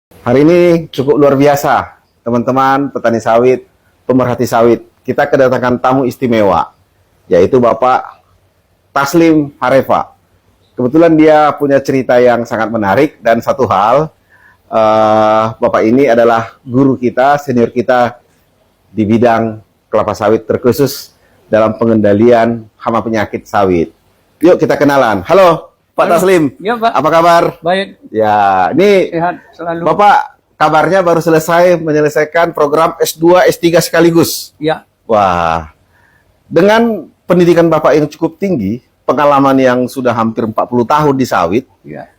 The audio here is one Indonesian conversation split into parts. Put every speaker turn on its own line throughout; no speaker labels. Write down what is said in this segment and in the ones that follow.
Hari ini cukup luar biasa, teman-teman petani sawit, pemerhati sawit. Kita kedatangan tamu istimewa, yaitu Bapak Taslim Harefa. Kebetulan dia punya cerita yang sangat menarik, dan satu hal, Bapak ini adalah guru kita, senior kita di bidang kelapa sawit, terkhusus dalam pengendalian hama penyakit sawit. Yuk kita kenalan. Halo Pak Taslim.
Ya, Pak.
Apa kabar?
Baik.
Ya, ini
Sehat selalu.
Bapak kabarnya baru selesai menyelesaikan program S2, S3 sekaligus.
Ya.
Wah, dengan pendidikan Bapak yang cukup tinggi, pengalaman yang sudah hampir 40 tahun di sawit,
Ya.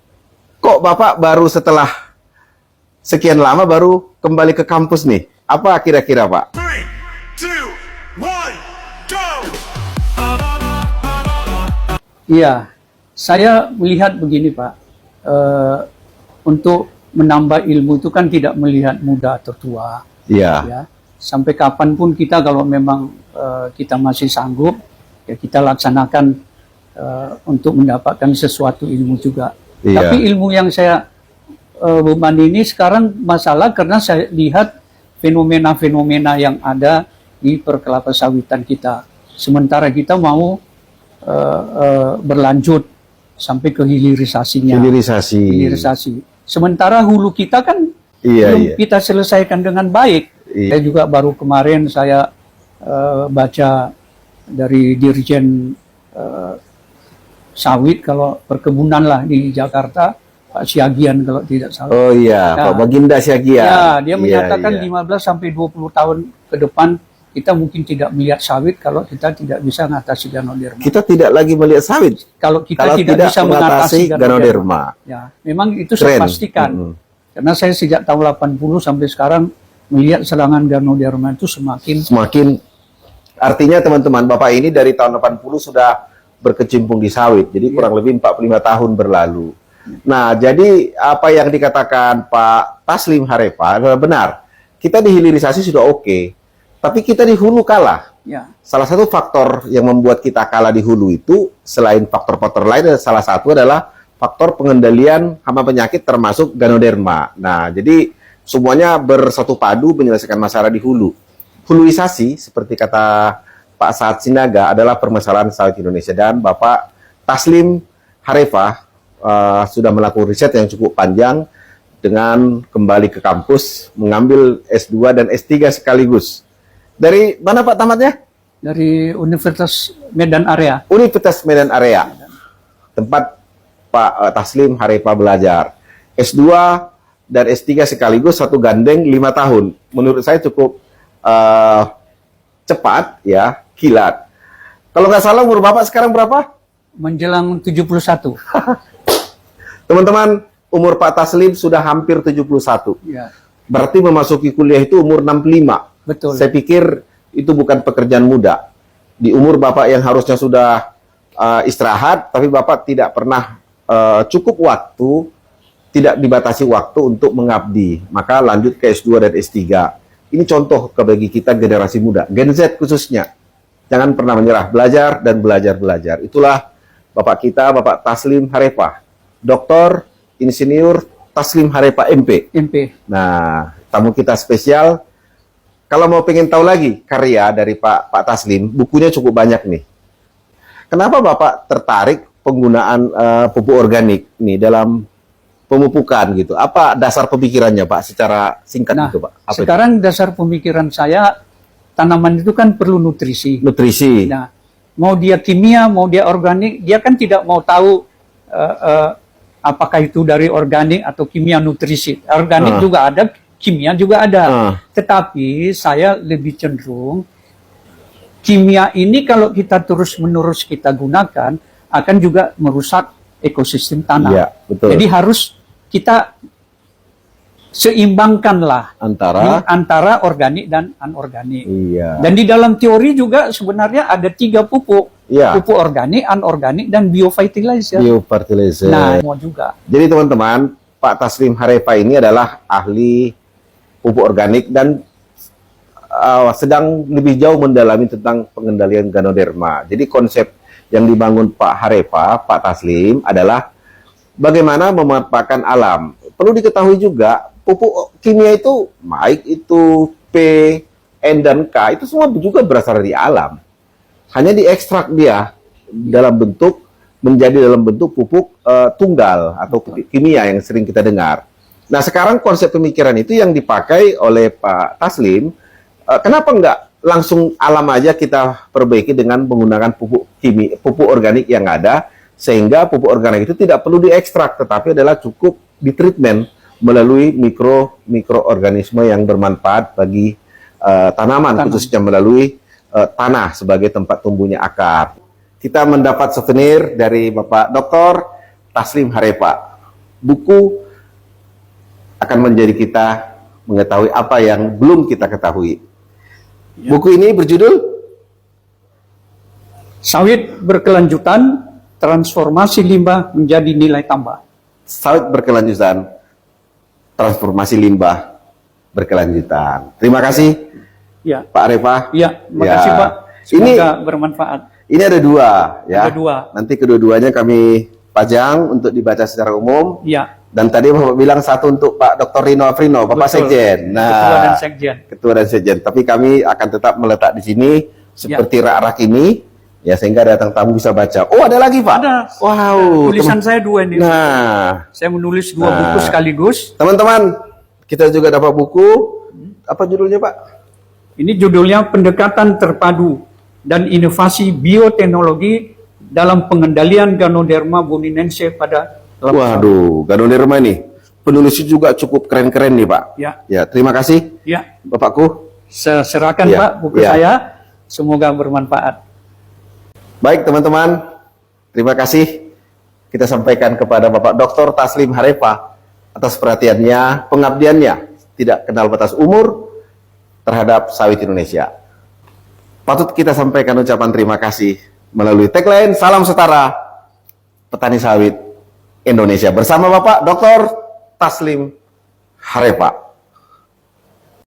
kok Bapak baru setelah sekian lama baru kembali ke kampus nih? Apa kira-kira, Pak?
3, 2, 1, go!
Iya. Saya melihat begini, Pak. Untuk menambah ilmu itu kan tidak melihat muda atau tua.
Iya.
Ya. Sampai kapanpun kita kalau memang kita masih sanggup, ya kita laksanakan untuk mendapatkan sesuatu ilmu juga.
Iya.
Tapi ilmu yang saya beban ini sekarang masalah karena saya lihat fenomena-fenomena yang ada di perkelapa sawitan kita. Sementara kita mau berlanjut sampai ke hilirisasinya. Hilirisasi. Sementara hulu kita kan belum kita selesaikan dengan baik.
Iya.
Saya juga baru kemarin saya baca dari Dirjen sawit kalau perkebunan lah di Jakarta, Pak Siagian kalau tidak salah.
Oh iya,
Ya.
Pak Baginda Siagian.
Ya, dia menyatakan
Iya.
15 sampai 20 tahun ke depan kita mungkin tidak melihat sawit kalau kita tidak bisa mengatasi ganoderma.
Kita tidak lagi melihat sawit
Kalau kita
kalau
tidak bisa mengatasi
ganoderma.
Ya, memang itu
Keren.
saya pastikan. Karena saya sejak tahun 80 sampai sekarang melihat serangan ganoderma itu
Semakin artinya teman-teman, Bapak ini dari tahun 80 sudah berkecimpung di sawit. Jadi kurang lebih 45 tahun berlalu. Nah, jadi apa yang dikatakan Pak Taslim Harefa adalah benar. Kita di hilirisasi sudah oke, tapi kita di hulu kalah.
ya.
Salah satu faktor yang membuat kita kalah di hulu itu, selain faktor-faktor lain, salah satu adalah faktor pengendalian hama penyakit termasuk ganoderma. Nah, jadi semuanya bersatu padu menyelesaikan masalah di hulu. Huluisasi, seperti kata Pak Saad Sinaga, adalah permasalahan sawit Indonesia, dan Bapak Taslim Harefa sudah melakukan riset yang cukup panjang dengan kembali ke kampus, mengambil S2 dan S3 sekaligus. Dari mana Pak tamatnya?
Dari Universitas Medan Area.
Universitas Medan Area, tempat Pak Taslim Harefa belajar. S2 dan S3 sekaligus, satu gandeng 5 tahun. Menurut saya cukup cepat, ya, kilat. Kalau nggak salah umur Bapak sekarang berapa?
Menjelang 71.
Teman-teman, umur Pak Taslim sudah hampir 71.
Ya,
Berarti memasuki kuliah itu umur 65.
betul.
Saya pikir itu bukan pekerjaan mudah. Di umur Bapak yang harusnya sudah istirahat, tapi Bapak tidak pernah cukup waktu, tidak dibatasi waktu untuk mengabdi. Maka lanjut ke S2 dan S3. Ini contoh bagi kita generasi muda, Gen Z khususnya. Jangan pernah menyerah, belajar dan belajar. Itulah Bapak kita, Bapak Taslim Harefa. Dr. Insinyur Taslim Harefa MP.
MP.
Nah, tamu kita spesial. Kalau mau pengen tahu lagi karya dari Pak Taslim, bukunya cukup banyak nih. Kenapa Bapak tertarik penggunaan pupuk organik nih dalam pemupukan gitu? Apa dasar pemikirannya Pak secara singkat
Nah,
gitu Pak? Apa
sekarang dasar pemikiran saya, tanaman itu kan perlu nutrisi.
itu? Nutrisi.
Nah, mau dia kimia, mau dia organik, dia kan tidak mau tahu apakah itu dari organik atau kimia nutrisi. Organik juga ada, kimia juga ada. Tetapi saya lebih cenderung kimia ini kalau kita terus-menerus kita gunakan akan juga merusak ekosistem tanah.
Iya, betul.
Jadi harus kita seimbangkanlah antara organik dan anorganik.
Iya.
Dan di dalam teori juga sebenarnya ada 3 pupuk.
Iya.
Pupuk organik, anorganik, dan biofertilizer.
Biofertilizer.
Nah, semua juga.
Jadi teman-teman, Pak Taslim Harefa ini adalah ahli pupuk organik dan sedang lebih jauh mendalami tentang pengendalian ganoderma. Jadi konsep yang dibangun Pak Harefa, Pak Taslim adalah bagaimana memanfaatkan alam. Perlu diketahui juga pupuk kimia itu, baik itu P, N, dan K, itu semua juga berasal dari alam. Hanya diekstrak dia menjadi dalam bentuk pupuk tunggal atau pupuk kimia yang sering kita dengar. Nah, sekarang konsep pemikiran itu yang dipakai oleh Pak Taslim. Kenapa enggak langsung alam aja kita perbaiki dengan menggunakan pupuk organik yang ada, sehingga pupuk organik itu tidak perlu diekstrak, tetapi adalah cukup ditreatment melalui mikroorganisme yang bermanfaat bagi tanaman, khususnya melalui tanah sebagai tempat tumbuhnya akar. Kita mendapat souvenir dari Bapak Dr. Taslim Harepa. Buku akan menjadi kita mengetahui apa yang belum kita ketahui. Buku ini berjudul
Sawit Berkelanjutan, Transformasi Limbah Menjadi Nilai Tambah.
Sawit Berkelanjutan, Transformasi Limbah Berkelanjutan. Terima kasih,
Ya,
Pak Harepa.
ya, makasih Pak. Semoga bermanfaat.
Ini ada dua, ya.
Ada dua.
Nanti kedua-duanya kami pajang untuk dibaca secara umum.
Ya,
Dan tadi Bapak bilang satu untuk Pak Dr. Rino Afrino, Bapak
betul.
Sekjen. Nah,
Ketua dan Sekjen.
Ketua dan Sekjen. Tapi kami akan tetap meletak di sini seperti rak-rak ini, ya, sehingga datang tamu bisa baca. Oh, ada lagi, Pak?
Ada.
Wow.
Tulisan saya dua ini.
Nah,
Saya menulis dua buku sekaligus.
teman-teman, kita juga dapat buku. Apa judulnya, Pak?
Ini judulnya Pendekatan Terpadu dan Inovasi Bioteknologi dalam Pengendalian Ganoderma boninense pada laut.
Waduh, Ganoderma ini. Penulisnya juga cukup keren-keren nih, Pak.
Ya.
Ya, terima kasih,
Ya,
Bapakku.
saya serahkan
Ya,
Pak buku
ya.
saya. Semoga bermanfaat.
Baik, teman-teman. Terima kasih. Kita sampaikan kepada Bapak Dr. Taslim Harepa atas perhatiannya, pengabdiannya, tidak kenal batas umur terhadap sawit Indonesia. Patut kita sampaikan ucapan terima kasih melalui tagline Salam Setara Petani Sawit Indonesia bersama Bapak Dr. Taslim Harepa.